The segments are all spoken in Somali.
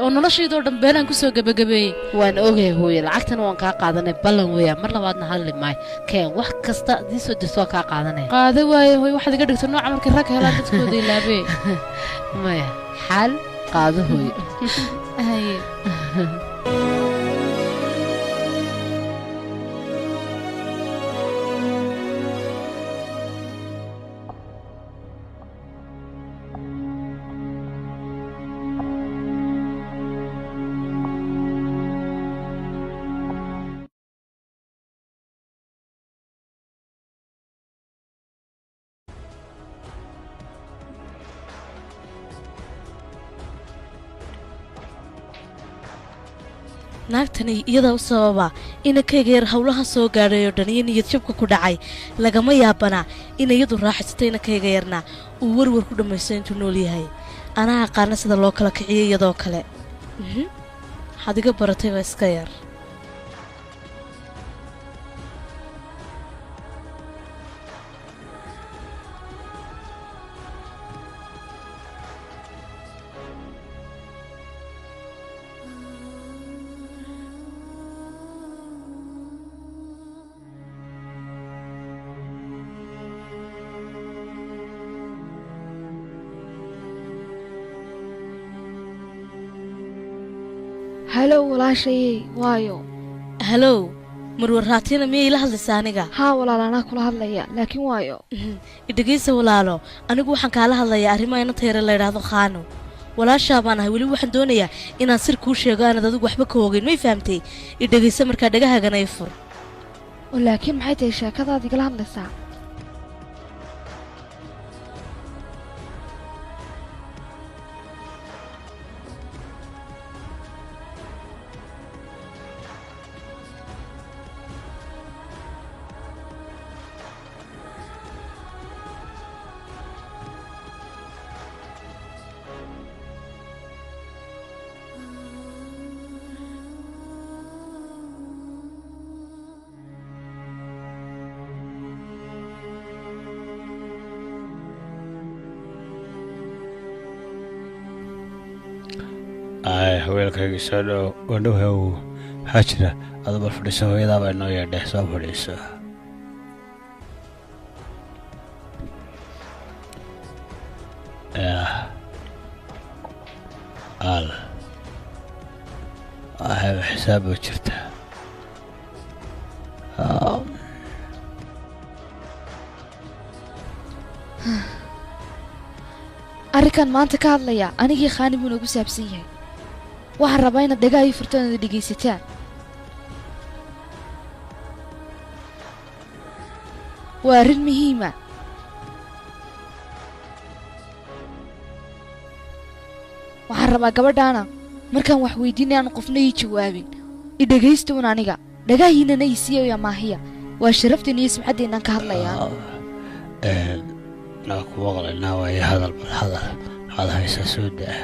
oo noloshayda dhan beenan ku soo gabagabay waan ogahay hooyo lacagtana waan ka qaadanay ballan weeyaa mar labaadna hadli maay keen wax kasta diisoo dirto ka qaadanay qaada waayo hooyo waxaad iga dhigtay nooc markii rag helaan dadkooda ilaabay maya xal qaado hooyo haye naagtani iyada u sababa inakayga yar hawlaha soo gaadhay oo dhan iyo niyad jabka ku dhacay lagama yaabana in iyadu raaxaysatay inakayga yarna uu warwar ku dhammaysto intuu nool yahay anaa aqaana sida loo kala kiciyay iyadoo kale waxaad iga baratay baa iska yar هلو ولا شيء وايو هلو marwar raatiina miyay ila hadlaysaa aniga haa walaal anaa kula hadlaya laakiin waayo idageysa walaalo anigu waxaan kaala hadlayaa arrimaha inanta yare la yidhaahdo khaano walaashaa baan ahay weli waxaan doonayaa inaan sir kuu sheego aanad adigu waxba ka ogeyn may fahamtay idageysa markaa dhagahagana i fur laakiin maxay tahay sheekadaad igala hadlaysaa haweenkayga soo dhow wadhowhaw maxaa jira aduba fadhiso hooyadaabaa inoo yeedheh soo fadhiiso al waxayba xisaab oo jirta arrinkan maanta ka hadlaya anigii khaani buu noogu saabsan yahay waxaan rabaa inaad dhagaa ii furtaan inaad dhegaysataan waa arrin muhiima waxaan rabaa gabadhaana markaan wax weydiinay aanu qofna ii jawaabin i dhegaysta un aniga dhagaahiinana ii siiya maahiya waa sharafteen iyo sumcaddeenaan ka hadlayaa naa ku maqlaynaa waayo hadal bal hadal maxaad haysaa soo daa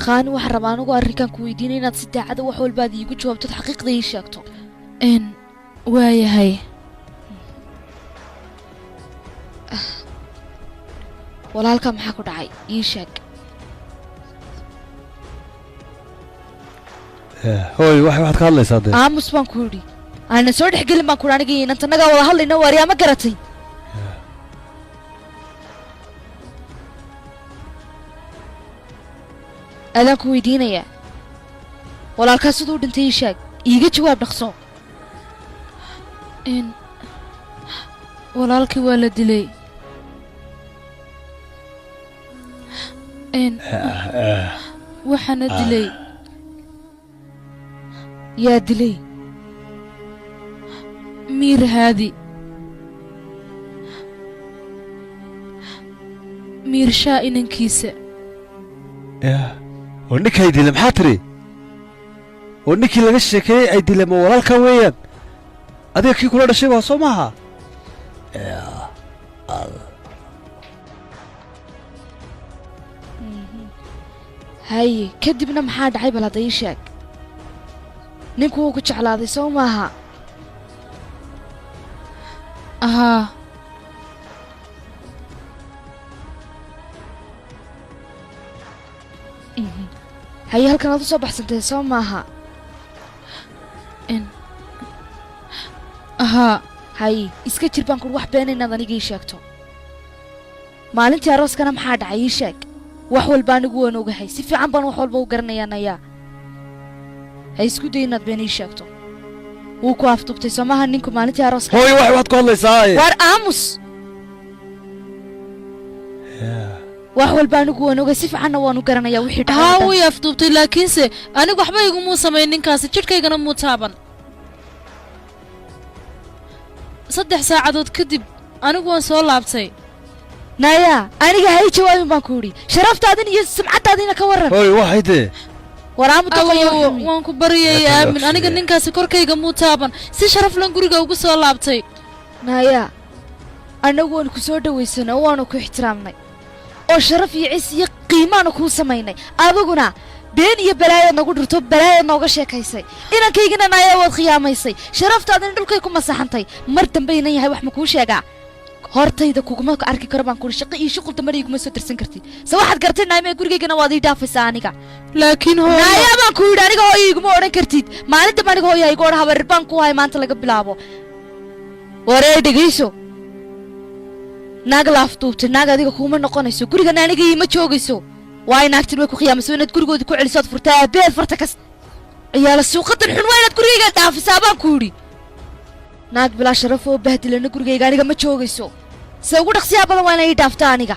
khaani waxaan rabaa anigu arrinkan ku weydiinay inaad si daacada wax walbaad iigu jawaabtood xaqiiqda ii sheegto waayahay walaalka maxaa ku dhacay ii sheeg hooy waxaad ka hadlaysaa dee aamus baan ku yidhi aana soo dhex gelin baan ku yidhi aniga inantanagaa wada hadlayna waaryaa ma garatay adaan ku weydiinayaa walaalkaa siduu dhintay ii sheeg iiga jawaab dhaqso walaalkii waa la dilay waxaana dilay yaa dilay miir haadi miirshaa inankiisa oo ninkay dile maxaa tiri oo ninkii laga sheekeeyey ay dile ma walaalka weeyaan adiga kii kula dhashay waa soo maaha haye kadibna maxaa dhacay bal hadda ii sheeg ninku wuu ku jeclaaday soo maaha ahaa haye halkan aad u soo baxsantay soo maaha ahaa haye iska jir baan kur wax been inaad aniga ii sheegto maalintii arooskana maxaa dhacay ii sheeg wax walba anigu waan ogahay si fiican baan wax walba u garanayaa nayaa ha isku day inaad been ii sheegto wuu ku afduubtay soo maaha ninku maalintii arooska hooy waxaad ku hadlaysaa waar aamus wax walba anigu waan ogay si fiicanna waan u garanayaa wixii haa dhacay way afduubtay laakiinse anigu waxba igumuu samayn ninkaasi jidhkaygana muu taaban 3 saacadood kadib anigu waan soo laabtay nayaa aniga hay jawaabin baan ku yidhi sharaftaadin iyo sumcaddaadina ka warran hooy waxay dee waraamu taqayo waan ku baryay aamin aniga ninkaasi korkayga muu taaban si sharaf lan guriga ugu soo laabtay nayaa annagu waanu ku soo dhawaysanay oo waanu ku ixtiraamnay oo sharaf iyo cis iyo qiimaanu kuu samaynay adiguna been iyo balaayaad nagu dhirto balaayaad nooga sheekaysay inankaygina nayaa waad khiyaamaysay sharaftaadina dhulkay ku masaxantay mar dambe inan yahay wax ma kuu sheegaa hortayda kuguma arki karo baan kuhi shaqo iyo shuqul dambana iguma soo tirsan kartid se waxaad gartay naamee gurigaygana waad ii dhaafaysaa aniga laakiin nayaa baan ku yidhi aniga hooyo iguma odhan kartid maalinta ma aniga hooyo igu odhan habarir baan ku hay maanta laga bilaabo waree dhegayso naag la afduubtay naag adiga kuuma noqonayso gurigana aniga iima joogayso waay naagtin way ku khiyaamayso inaad gurigoodii ku celisood furtaa aabeed farta kas ciyaala suuqadan xun waa inaad gurigayga dhaafisaa baan ku yidhi naag bilaa sharaf oo bahdilana gurigayga aniga ma joogayso se ugu dhaqsiyaa badan waa inay ii dhaaftaa aniga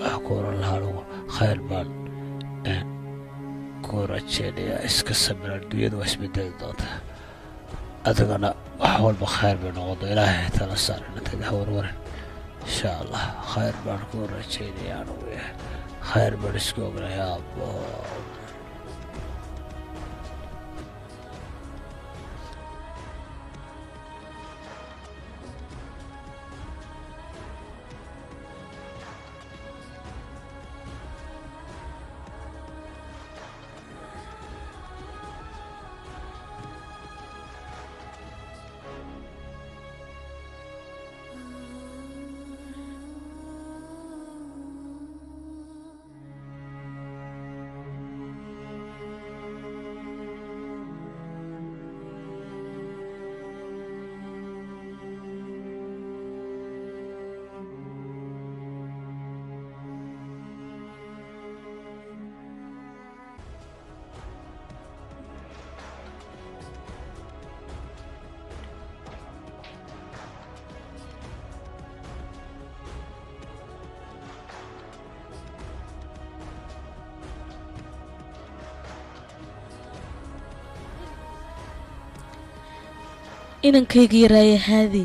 waxkuoran lahaa khayr baan ku rajeynayaa iska samir adduunyada waa isbedeli doontaa adigana wax walba khayr bay noqodo ilaahay tala saaran intayd hawarwaran insha allah khayr baan ku rajeynayaa anugu khayr baan isku ognayaa abbo inankayga yaraaya haadi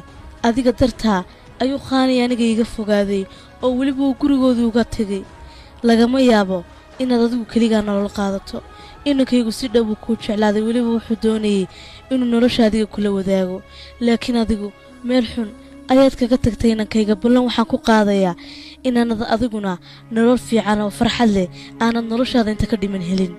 adiga dartaa ayuu qaani aniga iga fogaaday oo weliba uu gurigoodii uga tegay lagama yaabo inaad adigu keligaa nolol qaadato inankaygu si dhow uu kuu jeclaaday weliba wuxuu doonayay inuu nolosha adiga kula wadaago laakiin adigu meel xun ayaad kaga tagtay inankayga ballan waxaan ku qaadayaa inaanad adiguna nolol fiican oo farxad leh aanad noloshaada inta ka dhiman helin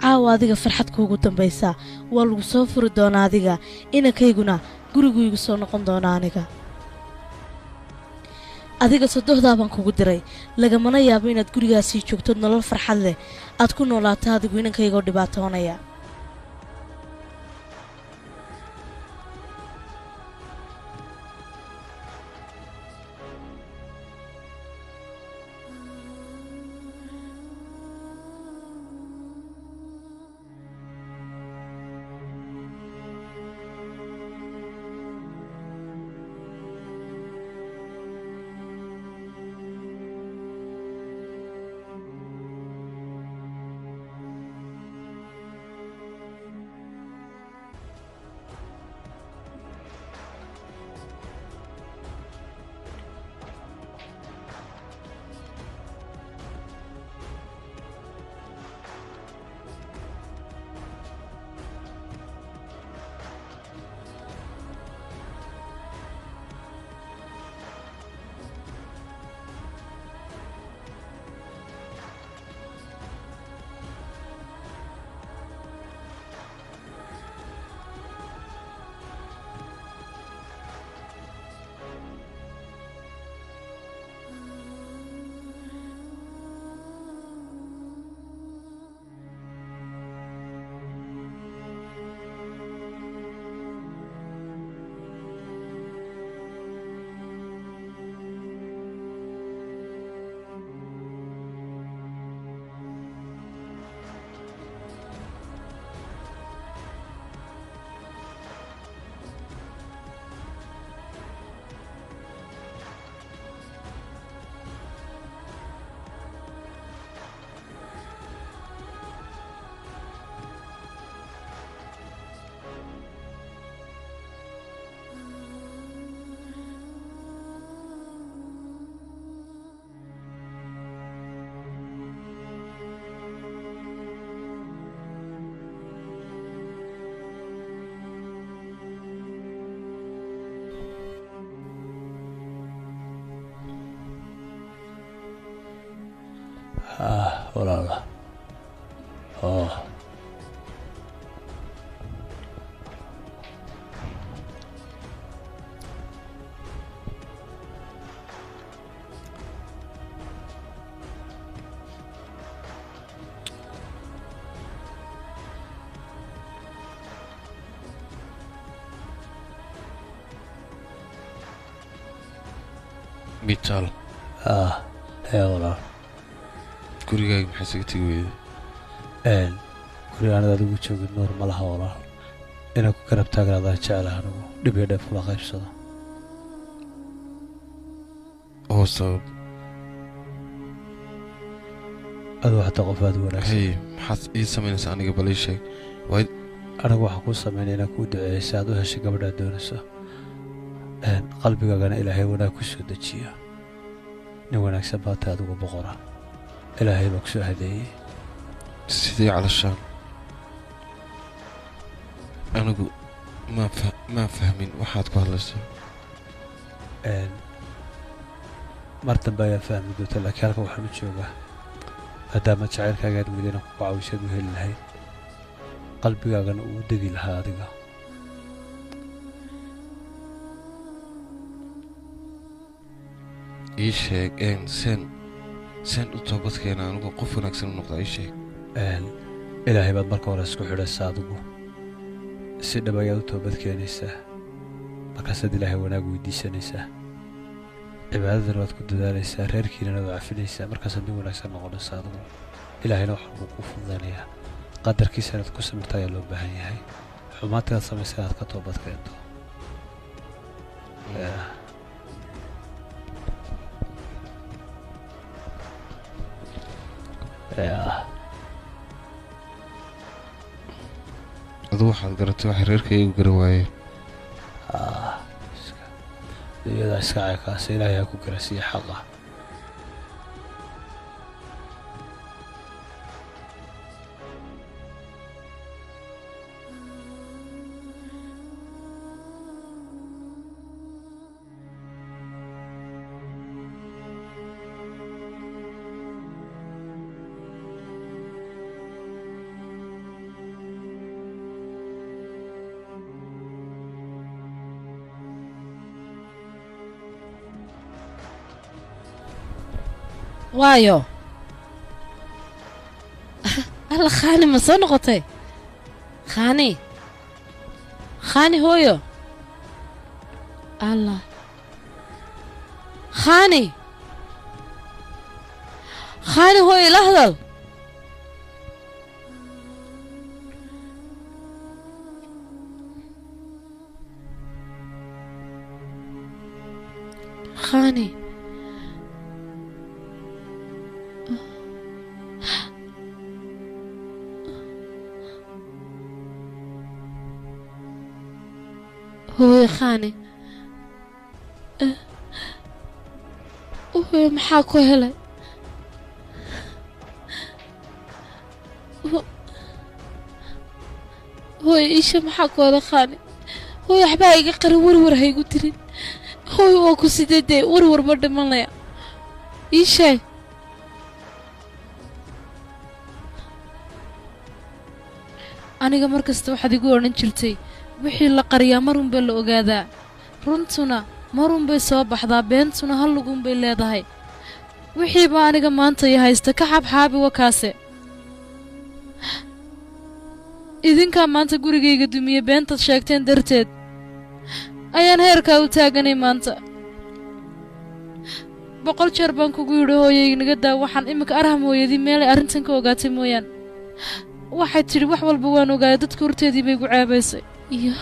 caawa adiga farxad kuugu dambaysaa waa lagu soo furi doonaa adiga inankayguna gurigu igu soo noqon doona aniga adiga sodohdaa baan kugu diray lagamana yaabo inaad gurigaasii joogto nolol farxad leh aad ku noolaato adigu inankaygoo dhibaatoonaya walaala oo mitaal walaal gurigaaga maxaa isaga tegi weyday guriga anada adigu joogin nuur ma laha walaal inaan ku garab taagnaadaan jeclaha anigu dhib iyo dheef kula qaybsado oo sabab aduu xataa qof aad u wanaagsan hey maxaad ii samaynaysaa aniga bal ii sheeg anigu waxaan kuu samaynaya inaan kuu duceeyay si aad u heshay gabadhaad doonayso qalbigaagana ilaahay wanaag ku soo dejiya nin wanaagsan baa tahay adigu boqora ilaahay baa ku soo hadeeyey sidii calashaan anigu maan fahmin waxaad ku hadlayso mar dambe ayaan fahmi doonta laakiin halkan waxaan u joogaa maadaama jacaylkaagaan midina ku caawisaad u heli lahayd qalbigaagana uu degi lahaa adiga ii sheeg seen u toobadkeena anigu qof wanaagsan u noqdaa ii sheeg ilaahay baad marka hore isku xidhaysaa adigu si dhab ayaad u toobad keenaysaa markaasaad ilaahay wanaag weydiisanaysaa cibaadadana waad ku dadaalaysaa reerkiinana waad cafinaysaa markaasaad nin wanaagsan noqonaysaa adigu ilaahayna waxaa uu ku fududanayaa qadarkiisa inaad ku samirta ayaa loo baahan yahay xumaantaad samaysa inaad ka toobad keento adu waxaad garatay waxa reerkaygu garan waayeen iyadaa iska caykaasa ilaahay aa ku garasiiya xaqa waayo alla khaani ma soo noqotay khaani hooyo alla khaani hooyo ila hadal khaani hooyo khaani hooyo maxaa ku helay hooyo iisha maxaa ku helay khaani hooyo waxbaa iga qarin warwar haygu dirin hooyo waa ku sidee warwar ma dhimanaya ii sheeg aniga mar kasta waxaad igu odhan jirtay wixii la qariyaa marunbay la ogaadaa runtuna marunbay soo baxdaa beentuna hal lugunbay leedahay wixiiba aniga maanta i haysta ka xabxaabi wakaase idinkaa maanta gurigayga dumiye beentaad sheegteen darteed ayaan heerkaa u taaganay maanta 100 jeer baan kugu yidhi hooyay naga daa waxaan iminka arham hooyadii meelay arrintan ka ogaatay mooyaan waxay tidhi wax walba waan ogaaday dadka horteedii bay igu ceebaysay iyo